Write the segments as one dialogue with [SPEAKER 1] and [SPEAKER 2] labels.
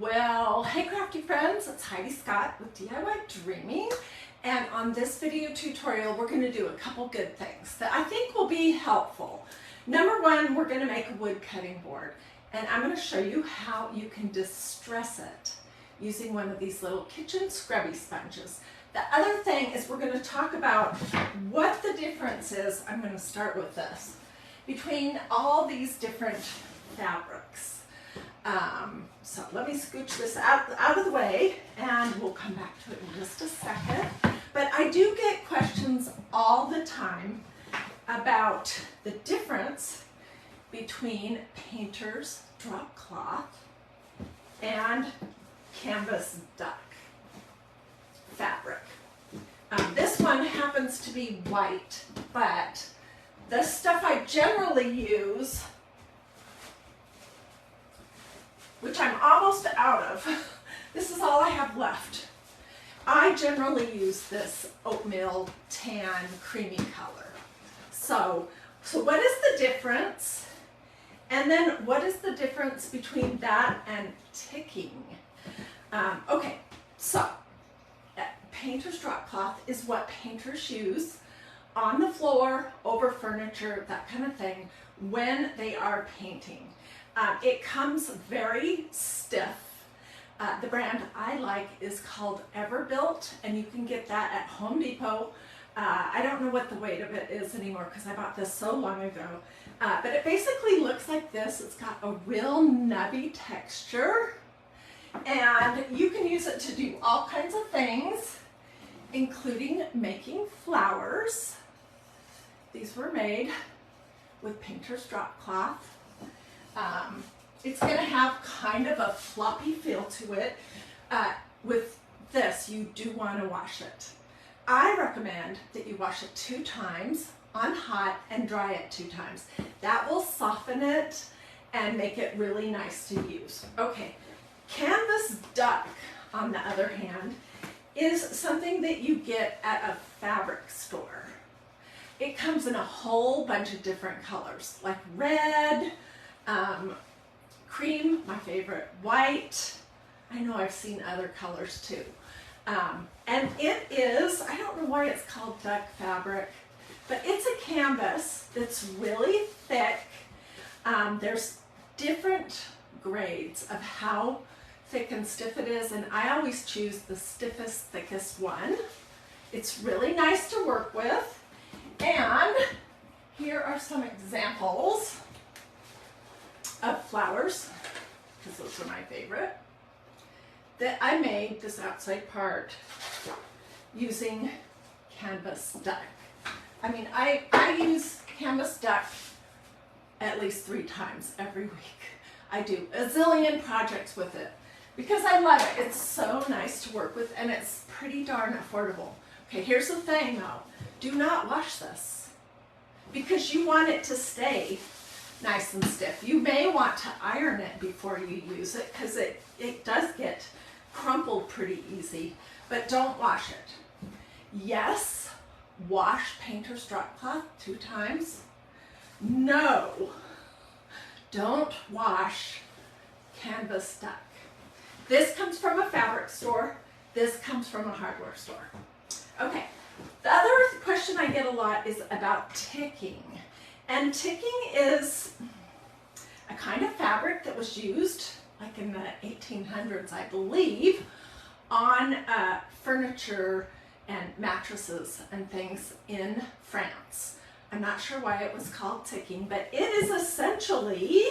[SPEAKER 1] Well, hey crafty friends, it's Hiedi Scott with DiyDreaming, and on this video tutorial we're going to do a couple good things that I think will be helpful. Number one, we're going to make a wood cutting board, and I'm going to show you how you can distress it using one of these little kitchen scrubby sponges. The other thing is we're going to talk about what the difference is, I'm going to start with this, between all these different fabrics. So let me scooch this out of the way and we'll come back to it in just a second. But I do get questions all the time about the difference between painter's drop cloth and canvas duck fabric. This one happens to be white, but the stuff I generally use, which I'm almost out of, this is all I have left. I generally use this oatmeal tan creamy color. So what is the difference? And then what is the difference between that and ticking? Okay, so painter's drop cloth is what painters use on the floor, over furniture, that kind of thing, when they are painting. It comes very stiff. The brand I like is called Everbuilt, and you can get that at Home Depot. I don't know what the weight of it is anymore because I bought this so long ago. But it basically looks like this. It's got a real nubby texture, and you can use it to do all kinds of things, including making flowers. These were made with painter's drop cloth. It's going to have kind of a floppy feel to it. With this, you do want to wash it. I recommend that you wash it 2 times on hot and dry it 2 times. That will soften it and make it really nice to use. Okay, canvas duck, on the other hand, is something that you get at a fabric store. It comes in a whole bunch of different colors, like red, cream, my favorite, white. I know I've seen other colors too. And it is, I don't know why it's called duck fabric, but it's a canvas that's really thick. There's different grades of how thick and stiff it is, and I always choose the stiffest, thickest one. It's really nice to work with, and here are some examples of flowers, because those are my favorite, that I made this outside part using canvas duck. I mean, I use canvas duck at least 3 times every week. I do a zillion projects with it because I love it. It's so nice to work with, and it's pretty darn affordable. Okay, here's the thing though. Do not wash this because you want it to stay nice and stiff. You may want to iron it before you use it because it does get crumpled pretty easy, but don't wash it. Yes, wash painter's drop cloth 2 times. No, don't wash canvas duck. This comes from a fabric store. This comes from a hardware store. Okay, the other question I get a lot is about ticking. And ticking is a kind of fabric that was used, like in the 1800s, I believe, on furniture and mattresses and things in France. I'm not sure why it was called ticking, but it is essentially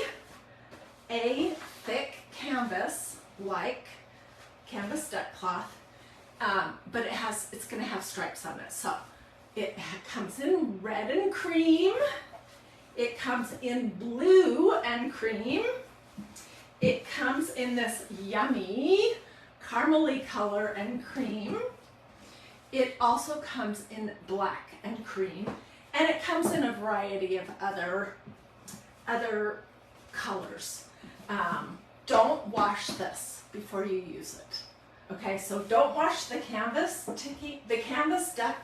[SPEAKER 1] a thick canvas, like canvas duck cloth, but it's going to have stripes on it. So it comes in red and cream. It comes in blue and cream. It comes in this yummy caramely color and cream. It also comes in black and cream, and it comes in a variety of other colors. Don't wash this before you use it. Okay, so don't wash the canvas duck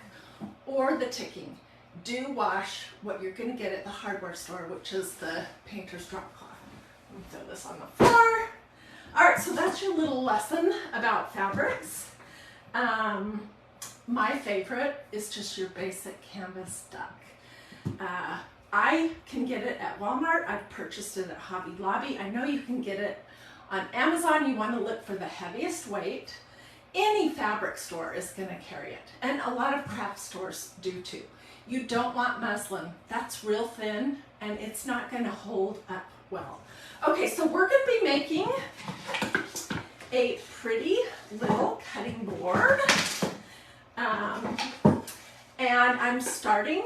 [SPEAKER 1] or the ticking. Do wash what you're going to get at the hardware store, which is the painter's drop cloth. Let me throw this on the floor. All right, so that's your little lesson about fabrics. My favorite is just your basic canvas duck. I can get it at Walmart. I've purchased it at Hobby Lobby. I know you can get it on Amazon. You want to look for the heaviest weight. Any fabric store is going to carry it, and a lot of craft stores do too. You don't want muslin. That's real thin, and it's not going to hold up well. Okay, so we're going to be making a pretty little cutting board. And I'm starting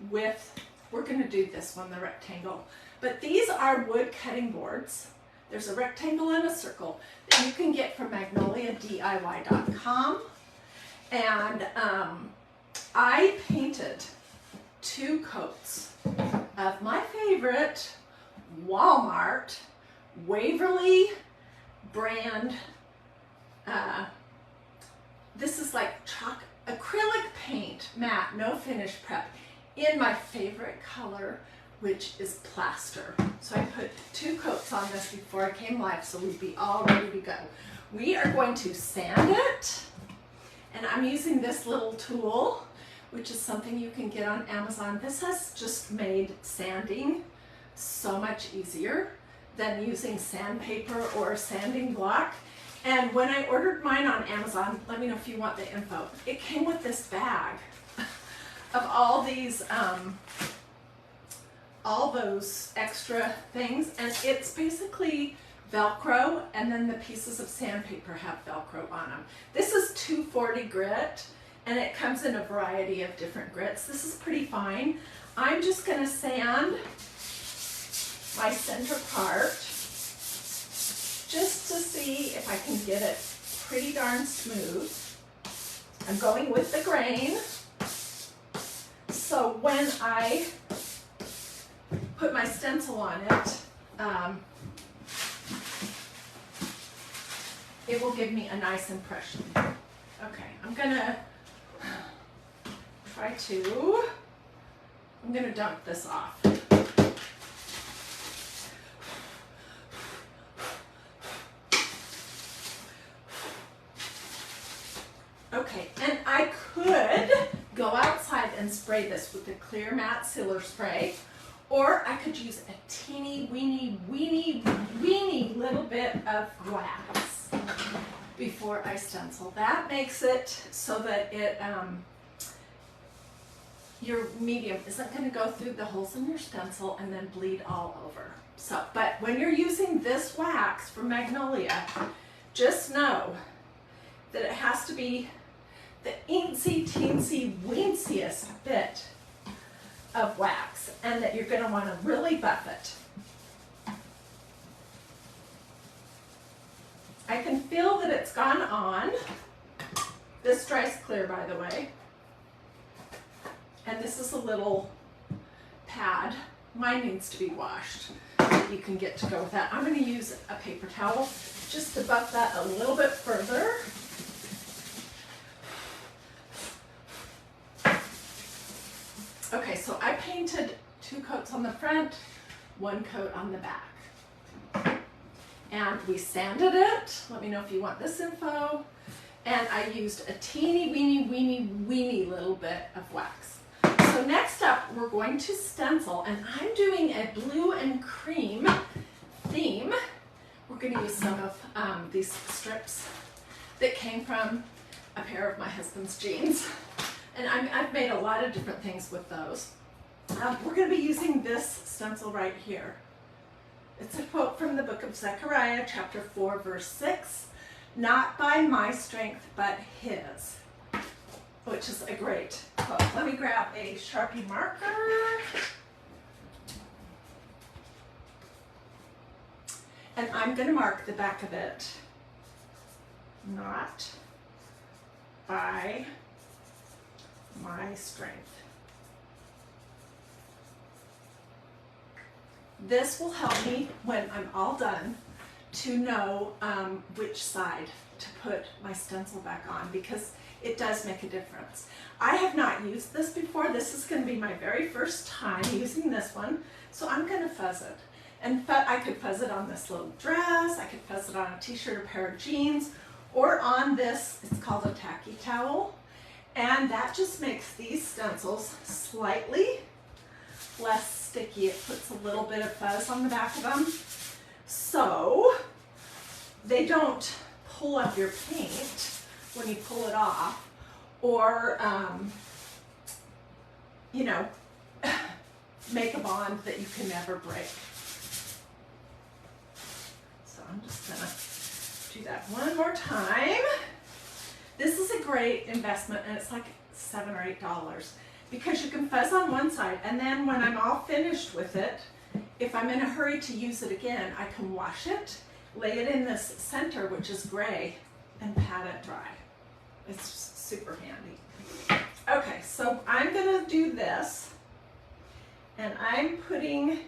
[SPEAKER 1] with, we're going to do this one, the rectangle. But these are wood cutting boards. There's a rectangle and a circle that you can get from magnoliadiy.com. And I painted 2 coats of my favorite Walmart Waverly brand. This is like acrylic paint, matte, no finish prep, in my favorite color, which is plaster. So I put 2 coats on this before I came live, so we'd be all ready to go. We are going to sand it, and I'm using this little tool, which is something you can get on Amazon. This has just made sanding so much easier than using sandpaper or a sanding block. And when I ordered mine on Amazon, let me know if you want the info, it came with this bag of all these, all those extra things, and it's basically Velcro, and then the pieces of sandpaper have Velcro on them. This is 240 grit, and it comes in a variety of different grits. This is pretty fine. I'm just gonna sand my center part just to see if I can get it pretty darn smooth. I'm going with the grain. So when I put my stencil on it, it will give me a nice impression. Okay, I'm gonna dump this off. Okay, and I could go outside and spray this with the clear matte sealer spray, or I could use a teeny weeny little bit of wax before I stencil. That makes it so that it your medium isn't going to go through the holes in your stencil and then bleed all over. So, but when you're using this wax from Magnolia, just know that it has to be the teensy weensiest bit of wax, and that you're going to want to really buff it. I can feel that it's gone on. This dries clear, by the way. And this is a little pad. Mine needs to be washed. You can get to go with that. I'm going to use a paper towel just to buff that a little bit further. Okay, so I painted 2 coats on the front, 1 coat on the back. And we sanded it. Let me know if you want this info. And I used a teeny weeny little bit of wax. So next up, we're going to stencil, and I'm doing a blue and cream theme. We're going to use some of these strips that came from a pair of my husband's jeans. And I've made a lot of different things with those. We're going to be using this stencil right here. It's a quote from the book of Zechariah, chapter 4, verse 6. Not by my strength, but his. Which is a great quote. Let me grab a Sharpie marker. And I'm going to mark the back of it. Not by my strength. This will help me when I'm all done to know which side to put my stencil back on, because it does make a difference. I have not used this before. This is going to be my very first time using this one, so I'm going to fuzz it. And I could fuzz it on this little dress, I could fuzz it on a t-shirt or pair of jeans, or on this, it's called a tacky towel. And that just makes these stencils slightly less sticky. It puts a little bit of fuzz on the back of them, so they don't pull up your paint when you pull it off, or, you know, make a bond that you can never break. So I'm just gonna do that one more time. This is a great investment, and it's like $7 or $8 because you can fuzz on one side, and then when I'm all finished with it, if I'm in a hurry to use it again, I can wash it, lay it in this center, which is gray, and pat it dry. It's super handy. Okay, so I'm gonna do this, and I'm putting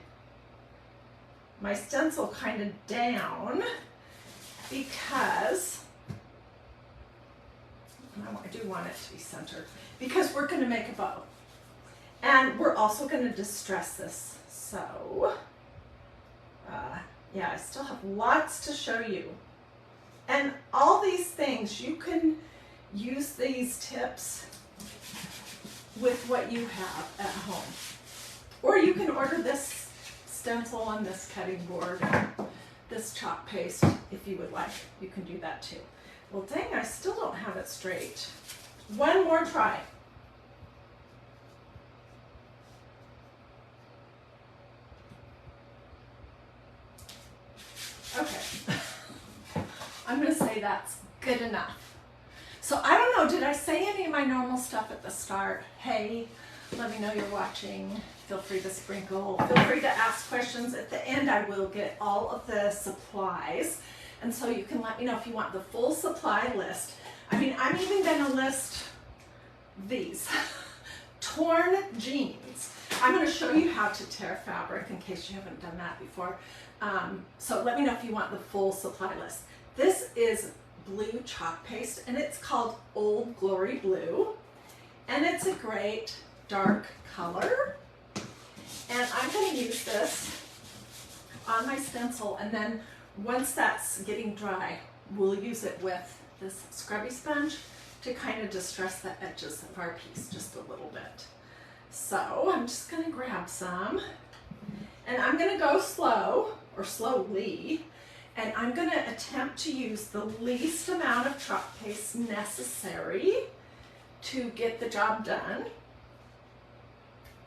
[SPEAKER 1] my stencil kind of down because I do want it to be centered, because we're going to make a bow, and we're also going to distress this. So yeah, I still have lots to show you, and all these things, you can use these tips with what you have at home, or you can order this stencil on this cutting board, this chalk paste, if you would like. You can do that too. Well, dang, I still don't have it straight. One more try. Okay. I'm going to say that's good enough. So I don't know, did I say any of my normal stuff at the start? Hey, let me know you're watching. Feel free to sprinkle. Feel free to ask questions. At the end, I will get all of the supplies. And so you can let me know if you want the full supply list. I mean, I'm even going to list these. Torn jeans. I'm going to show you how to tear fabric in case you haven't done that before. So let me know if you want the full supply list. This is blue chalk paste, and it's called Old Glory Blue. And it's a great dark color. And I'm going to use this on my stencil, and then once that's getting dry, we'll use it with this scrubby sponge to kind of distress the edges of our piece just a little bit. So I'm just going to grab some, and I'm going to go slow, or slowly, and I'm going to attempt to use the least amount of chalk paste necessary to get the job done.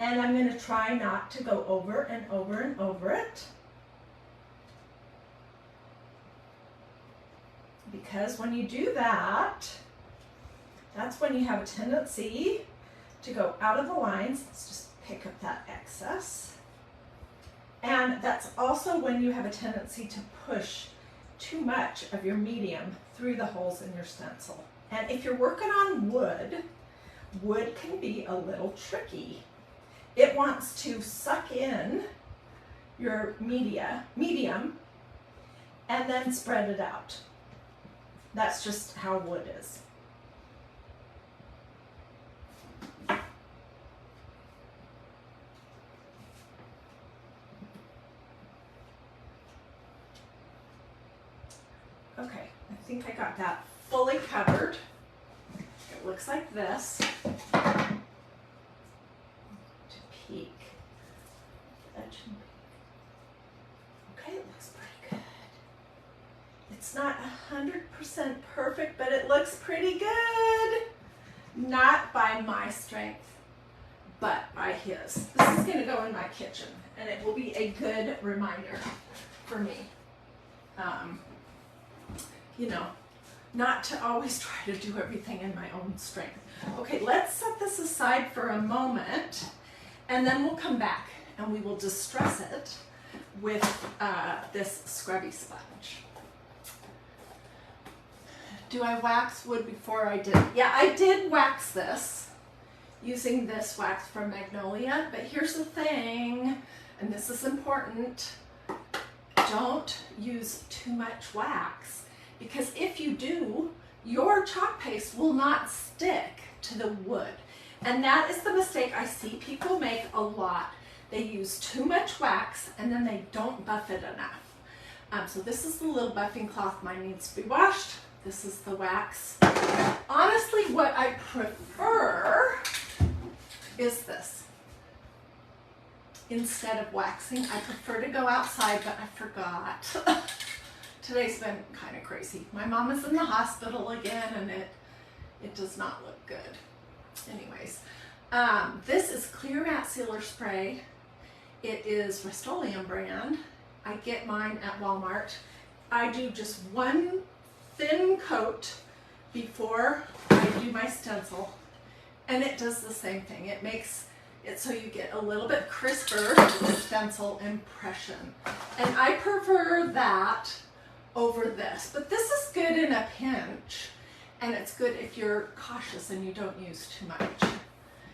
[SPEAKER 1] And I'm going to try not to go over and over and over it, because when you do that, that's when you have a tendency to go out of the lines. Let's just pick up that excess. And that's also when you have a tendency to push too much of your medium through the holes in your stencil. And if you're working on wood, wood can be a little tricky. It wants to suck in your medium and then spread it out. That's just how wood is. Okay, I think I got that fully covered. It looks like this. To peek. Edge and peek. Okay, it looks pretty good. It's not 100% perfect, but it looks pretty good. Not by my strength, but by his. This is going to go in my kitchen, and it will be a good reminder for me. You know, not to always try to do everything in my own strength. Okay, let's set this aside for a moment, and then we'll come back and we will distress it with this scrubby sponge. Do I wax wood before I did? Yeah, I did wax this using this wax from Magnolia, but here's the thing, and this is important, don't use too much wax, because if you do, your chalk paste will not stick to the wood. And that is the mistake I see people make a lot. they use too much wax and then they don't buff it enough. So this is the little buffing cloth. Mine needs to be washed. This is the wax. Honestly, what I prefer is this. Instead of waxing, I prefer to go outside, but I forgot. Today's been kind of crazy. My mom is in the hospital again, and it does not look good. Anyways, this is Clear Matte Sealer Spray. It is Rust-Oleum brand. I get mine at Walmart. I do just one thin coat before I do my stencil, and it does the same thing. It makes it so you get a little bit crisper stencil impression, and I prefer that over this. But this is good in a pinch, and it's good if you're cautious and you don't use too much.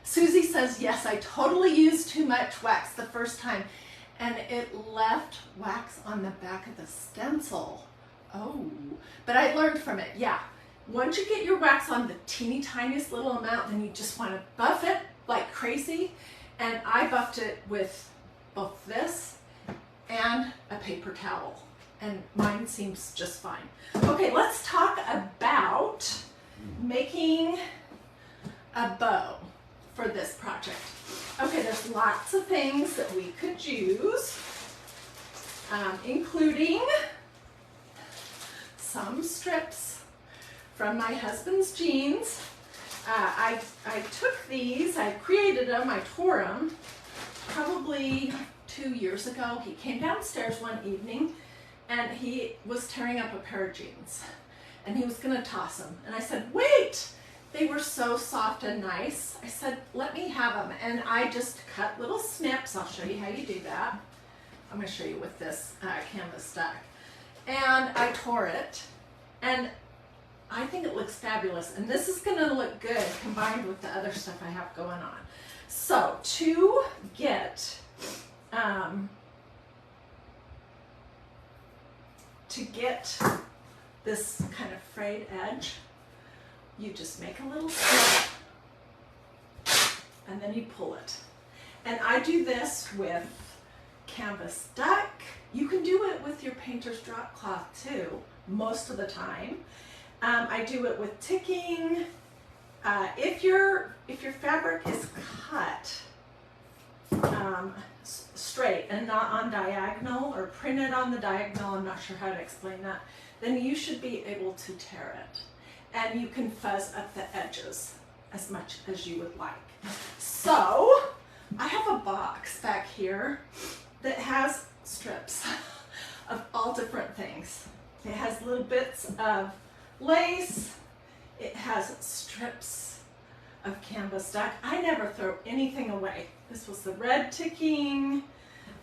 [SPEAKER 1] Susie says, yes, I totally used too much wax the first time, and it left wax on the back of the stencil. Oh, but I learned from it. Yeah, once you get your wax on the teeny tiniest little amount, then you just want to buff it like crazy. And I buffed it with both this and a paper towel, and mine seems just fine. Okay, let's talk about making a bow for this project. Okay, there's lots of things that we could use, including some strips from my husband's jeans. I took these, I created them, I tore them probably 2 years ago. He came downstairs one evening and he was tearing up a pair of jeans and he was gonna toss them. And I said, wait, they were so soft and nice. I said, let me have them. And I just cut little snips. I'll show you how you do that. I'm gonna show you with this canvas stack. And I tore it, and I think it looks fabulous. And this is gonna look good combined with the other stuff I have going on. So to get this kind of frayed edge, you just make a little snip and then you pull it. And I do this with canvas duck. You can do it with your painter's drop cloth too, most of the time. I do it with ticking. If your fabric is cut straight and not on diagonal or printed on the diagonal, I'm not sure how to explain that, then you should be able to tear it. And you can fuzz up the edges as much as you would like. So I have a box back here that has strips of all different things. It has little bits of lace. It has strips of canvas duck. I never throw anything away. This was the red ticking.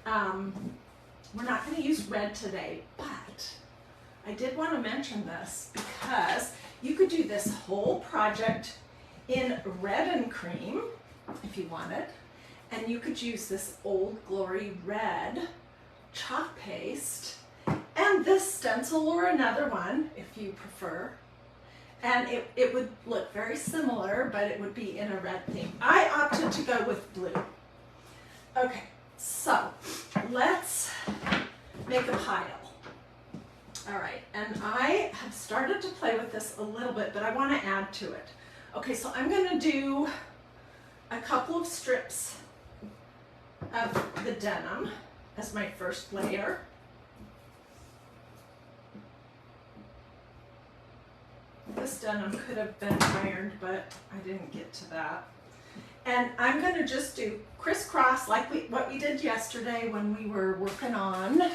[SPEAKER 1] We're not going to use red today, but I did want to mention this because you could do this whole project in red and cream if you wanted, and you could use this Old Glory red chalk paste and this stencil or another one if you prefer, and it would look very similar, but it would be in a red theme. I opted to go with blue. Okay, so let's make a pile. All right, and I have started to play with this a little bit, but I want to add to it. Okay, so I'm going to do a couple of strips of the denim as my first layer. This denim could have been ironed, but I didn't get to that. And I'm going to just do crisscross like what we did yesterday when we were working on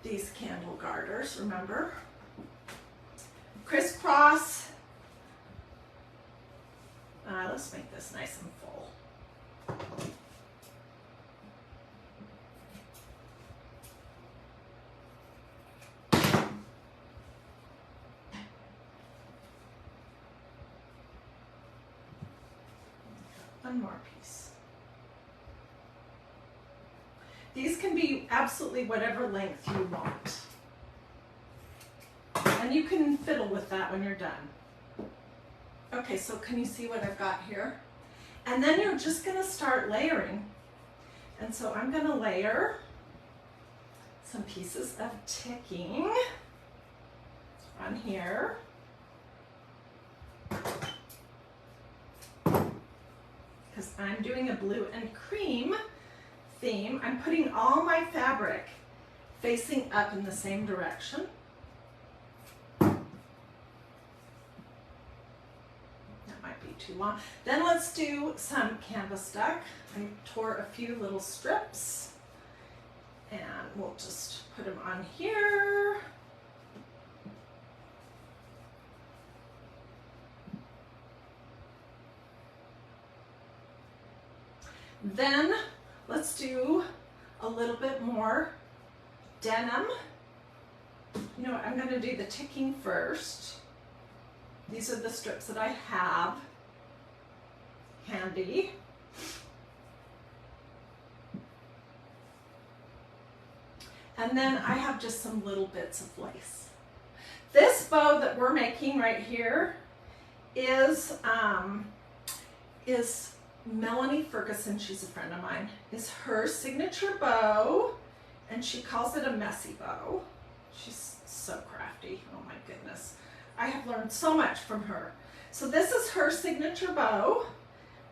[SPEAKER 1] these candle garters, remember? Crisscross. Let's make this nice and full. One more piece. These can be absolutely whatever length you want. And you can fiddle with that when you're done. Okay, so can you see what I've got here? And then you're just going to start layering. And so I'm going to layer some pieces of ticking on here. Because I'm doing a blue and cream theme, I'm putting all my fabric facing up in the same direction. That might be too long. Then let's do some canvas duck. I tore a few little strips and we'll just put them on here. Then let's do a little bit more denim. You know what, I'm going to do the ticking first. These are the strips that I have handy. And then I have just some little bits of lace. This bow that we're making right here is Melanie Ferguson, she's a friend of mine, is her signature bow, and she calls it a messy bow. She's so crafty, oh my goodness. I have learned so much from her. So this is her signature bow.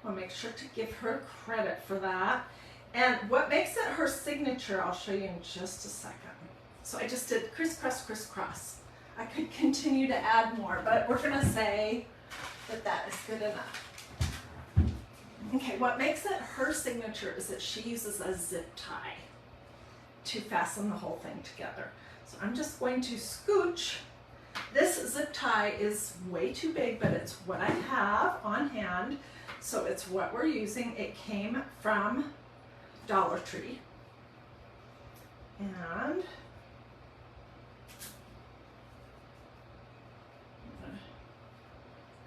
[SPEAKER 1] I'll make sure to give her credit for that. And what makes it her signature, I'll show you in just a second. So I just did crisscross, crisscross. I could continue to add more, but we're gonna say that that is good enough. Okay, what makes it her signature is that she uses a zip tie to fasten the whole thing together. So I'm just going to scooch. This zip tie is way too big, but it's what I have on hand. So it's what we're using. It came from Dollar Tree. And I'm gonna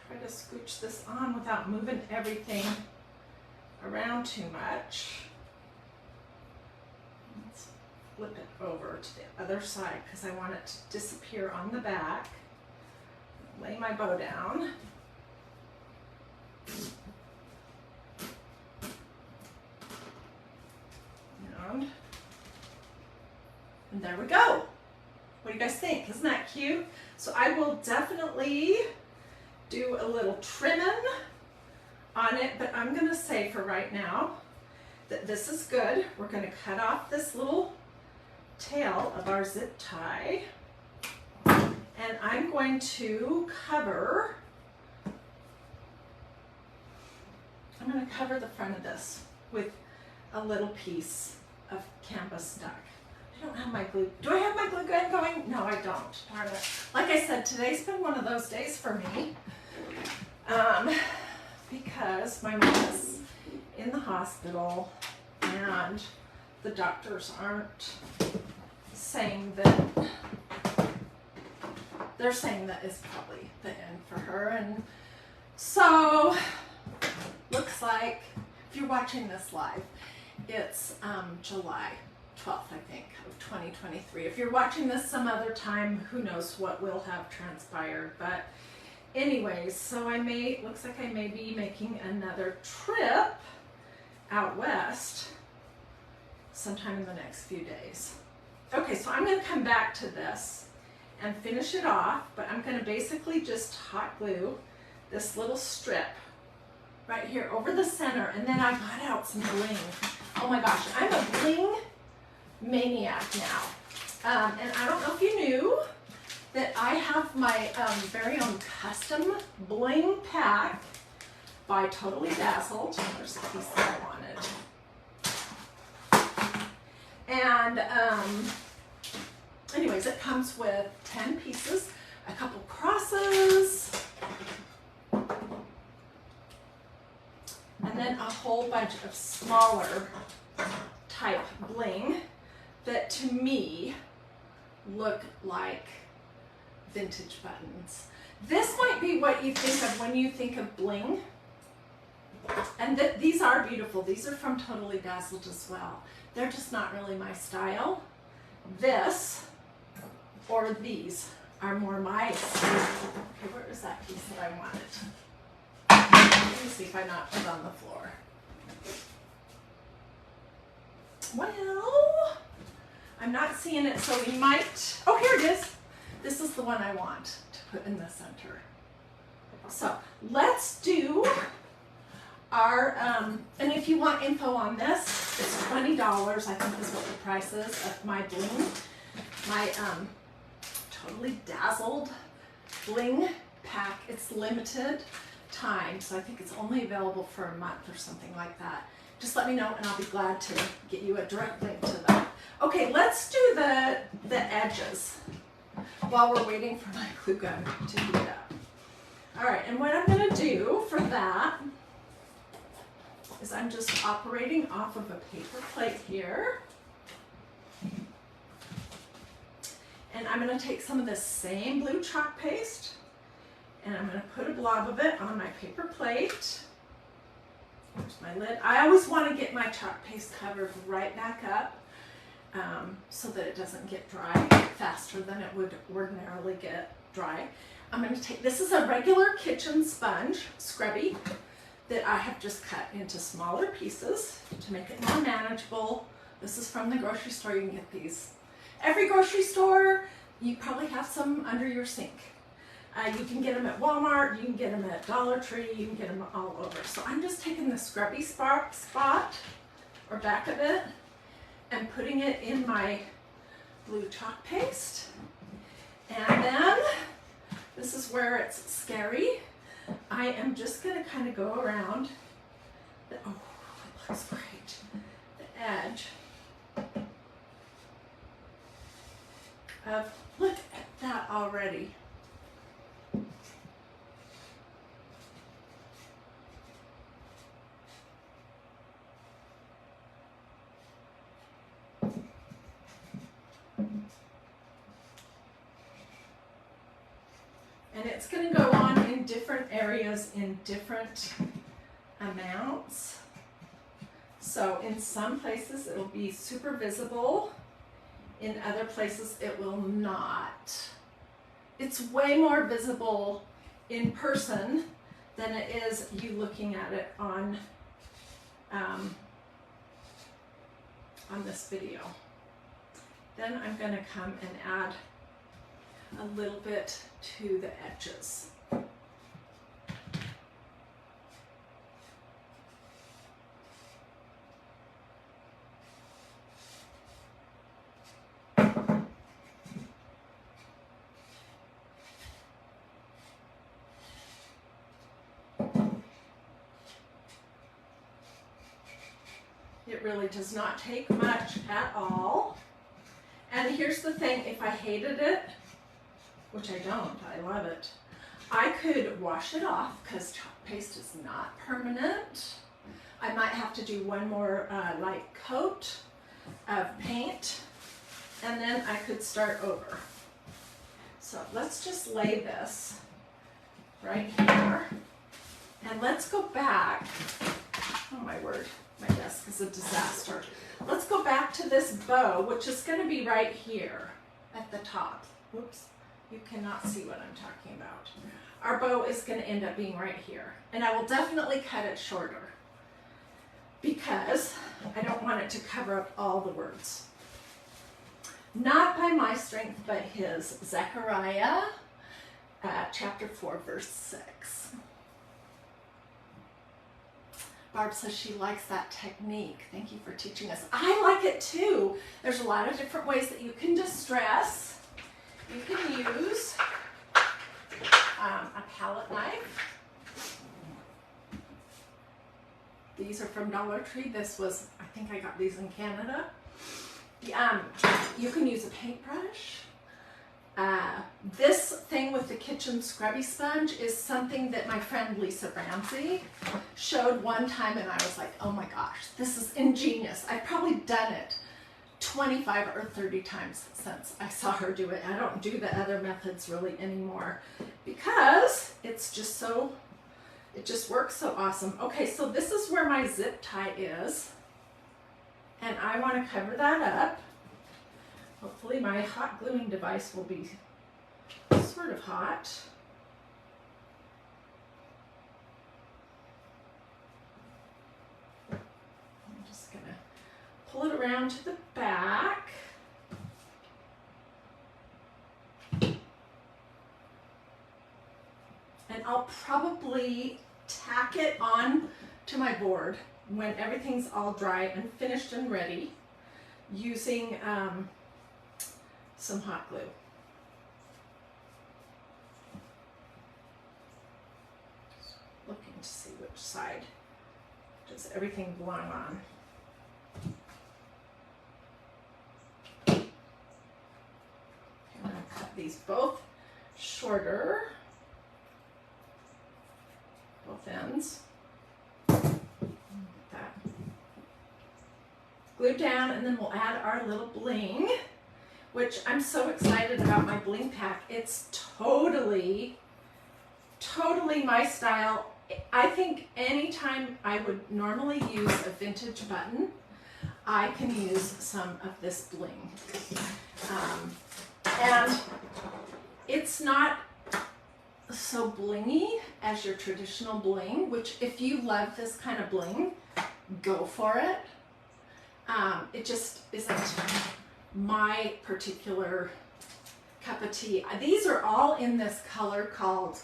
[SPEAKER 1] try to scooch this on without moving everything around too much. Let's flip it over to the other side because I want it to disappear on the back. Lay my bow down. And there we go. What do you guys think? Isn't that cute? So I will definitely do a little trimming on it, but I'm going to say for right now that this is good. We're going to cut off this little tail of our zip tie, and I'm going to cover, the front of this with a little piece of canvas duck. I don't have my glue. Do I have my glue gun going? No, I don't. Darn it. Like I said, today's been one of those days for me. Because my mom is in the hospital and the doctors aren't saying that, they're saying that it's probably the end for her. And so, looks like, if you're watching this live, it's July 12th, I think, of 2023. If you're watching this some other time, who knows what will have transpired. But anyways, so looks like I may be making another trip out west sometime in the next few days. Okay, so I'm going to come back to this and finish it off, but I'm going to basically just hot glue this little strip right here over the center, and then I got out some bling. Oh my gosh, I'm a bling maniac now. And I don't know if you knew that I have my very own custom bling pack by Totally Dazzled. There's the piece that I wanted. And anyways, it comes with 10 pieces, a couple crosses, and then a whole bunch of smaller type bling that to me look like vintage buttons. This might be what you think of when you think of bling. And these are beautiful. These are from Totally Dazzled as well. They're just not really my style. This or these are more my style. Okay, where is that piece that I wanted? Let me see if I knocked it on the floor. Well, I'm not seeing it, so we might, oh, here it is. This is the one I want to put in the center. So let's do our, and if you want info on this, it's $20, I think is what the price is of my bling. My Totally Dazzled bling pack. It's limited time, so I think it's only available for a month or something like that. Just let me know and I'll be glad to get you a direct link to that. Okay, let's do the edges while we're waiting for my glue gun to heat up. All right, and what I'm gonna do for that is I'm just operating off of a paper plate here. And I'm gonna take some of this same blue chalk paste and I'm gonna put a blob of it on my paper plate. There's my lid. I always wanna get my chalk paste covered right back up so that it doesn't get dry faster than it would ordinarily get dry. I'm gonna take, this is a regular kitchen sponge, scrubby, that I have just cut into smaller pieces to make it more manageable. This is from the grocery store. You can get these. Every grocery store, you probably have some under your sink. You can get them at Walmart, you can get them at Dollar Tree, you can get them all over. So I'm just taking the scrubby spot or back of it and putting it in my blue chalk paste. And then, this is where it's scary. I am just gonna kind of go around the, oh, it looks great, the edge of, look at that already. And it's going to go on in different areas in different amounts. So in some places it'll be super visible. In other places it will not. It's way more visible in person than it is you looking at it on this video. Then I'm going to come and add a little bit to the edges. It really does not take much at all. And here's the thing, if I hated it, which I don't, I love it, I could wash it off because chalk paste is not permanent. I might have to do one more light coat of paint and then I could start over. So let's just lay this right here and let's go back. Oh my word, my desk is a disaster. Let's go back to this bow, which is going to be right here at the top. Whoops. You cannot see what I'm talking about. Our bow is going to end up being right here. And I will definitely cut it shorter because I don't want it to cover up all the words. Not by my strength, but his. Zechariah, chapter 4, verse 6. Barb says she likes that technique. Thank you for teaching us. I like it too. There's a lot of different ways that you can distress. You can use a palette knife. These are from Dollar Tree. This was, I think I got these in Canada. You can use a paintbrush. This thing with the kitchen scrubby sponge is something that my friend Lisa Ramsey showed one time and I was like, oh my gosh, this is ingenious. I've probably done it 25 or 30 times since I saw her do it. I don't do the other methods really anymore because it's just so, it just works so awesome. Okay, so this is where my zip tie is and I want to cover that up. Hopefully my hot gluing device will be sort of hot. pull it around to the back. And I'll probably tack it on to my board when everything's all dry and finished and ready using some hot glue. Looking to see which side does everything belong on. Okay, I'm going to cut these both shorter, both ends. Get that glued down, and then we'll add our little bling, which I'm so excited about my bling pack. It's totally my style. I think anytime I would normally use a vintage button, I can use some of this bling. And it's not so blingy as your traditional bling, which if you love this kind of bling, go for it. It just isn't my particular cup of tea. These are all in this color called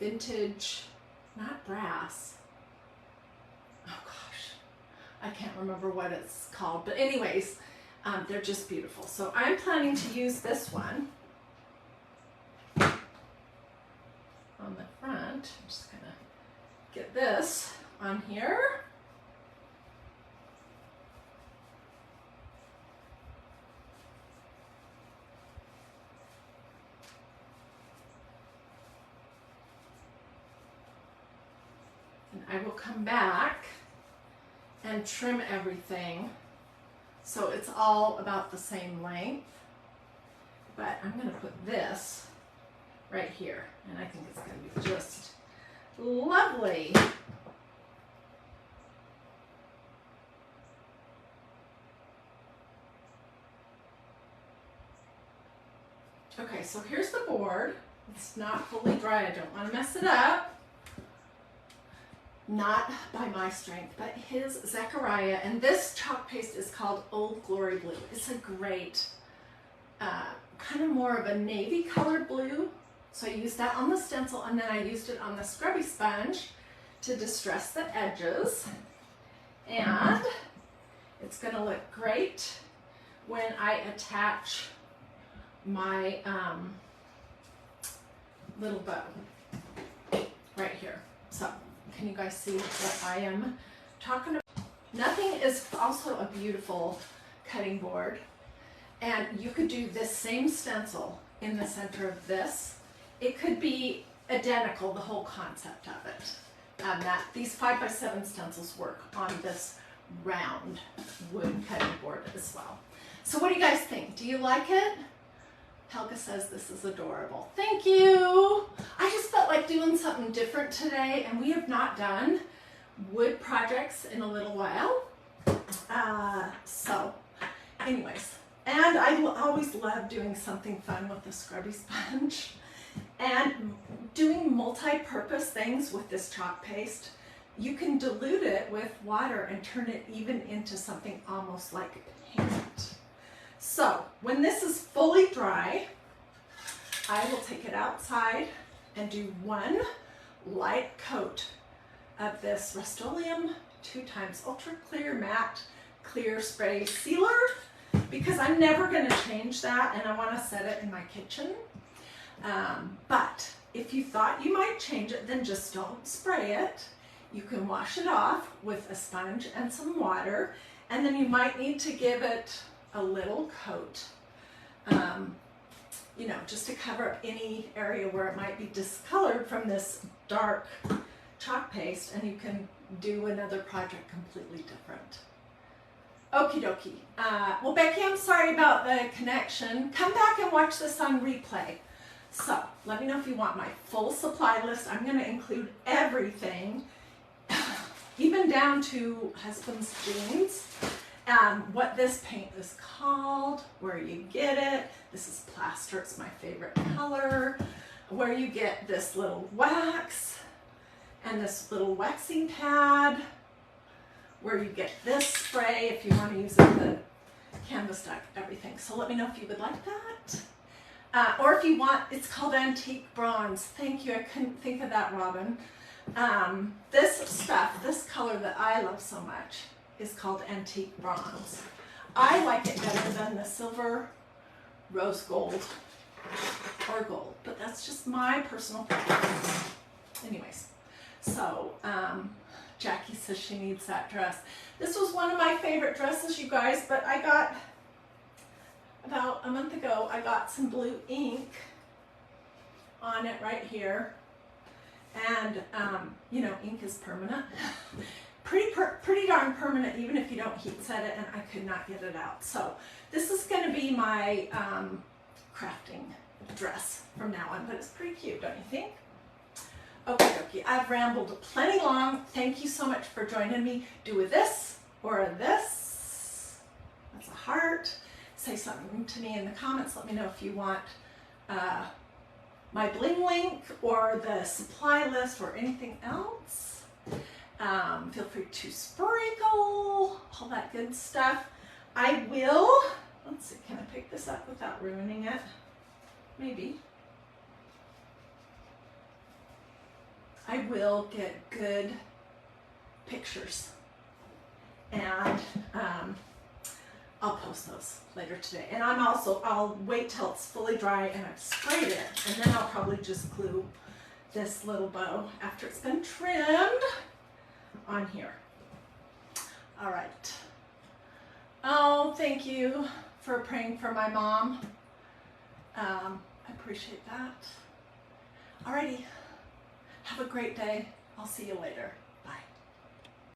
[SPEAKER 1] vintage, not brass. Oh gosh, I can't remember what it's called, but anyways, they're just beautiful. So I'm planning to use this one on the front. I'm just gonna get this on here. I will come back and trim everything so it's all about the same length, but I'm going to put this right here, and I think it's going to be just lovely. Okay, so here's the board. It's not fully dry. I don't want to mess it up. Not by my strength, but his Zechariah, and this chalk paste is called Old Glory Blue. It's a great, kind of more of a navy colored blue. So I used that on the stencil, and then I used it on the scrubby sponge to distress the edges. And it's going to look great when I attach my little bow right here. So can you guys see what I am talking about? Nothing is also a beautiful cutting board, and you could do this same stencil in the center of this. It could be identical, the whole concept of it. These 5x7 stencils work on this round wood cutting board as well. So what do you guys think? Do you like it? Helga says this is adorable. Thank you. I just felt like doing something different today, and we have not done wood projects in a little while. So anyways, and I always love doing something fun with the scrubby sponge and doing multi-purpose things with this chalk paste. You can dilute it with water and turn it even into something almost like paint. So when this is fully dry, I will take it outside and do one light coat of this Rust-Oleum 2x Ultra Clear Matte Clear Spray Sealer, because I'm never going to change that, and I want to set it in my kitchen. But if you thought you might change it, then just don't spray it. You can wash it off with a sponge and some water, and then you might need to give it a little coat, you know, just to cover up any area where it might be discolored from this dark chalk paste, and you can do another project completely different. Okie dokie. Well, Becky, I'm sorry about the connection. Come back and watch this on replay. So let me know if you want my full supply list. I'm going to include everything, even down to husband's jeans. What this paint is called, where you get it. This is plaster, it's my favorite color. Where you get this little wax and this little waxing pad. where you get this spray if you want to use it, the canvas duck, everything. So let me know if you would like that. Or if you want, it's called antique bronze. Thank you, I couldn't think of that, Robin. This stuff, this color that I love so much is called antique bronze. I like it better than the silver, rose gold, or gold, but that's just my personal preference. Anyways, so Jackie says she needs that dress. This was one of my favorite dresses, you guys, but I got, about a month ago, I got some blue ink on it right here. And, you know, ink is permanent. Pretty darn permanent, even if you don't heat set it, and I could not get it out. So this is going to be my crafting dress from now on, but it's pretty cute, don't you think? Okay, I've rambled plenty long. Thank you so much for joining me. Do a this or a this. That's a heart. Say something to me in the comments. Let me know if you want my bling link or the supply list or anything else. Feel free to sprinkle all that good stuff. I will, let's see, can I pick this up without ruining it? Maybe. I will get good pictures, and I'll post those later today. And I'll wait till it's fully dry and I've sprayed it, and then I'll probably just glue this little bow after it's been trimmed on here. All right. Oh, thank you for praying for my mom. I appreciate that. Alrighty. Have a great day. I'll see you later.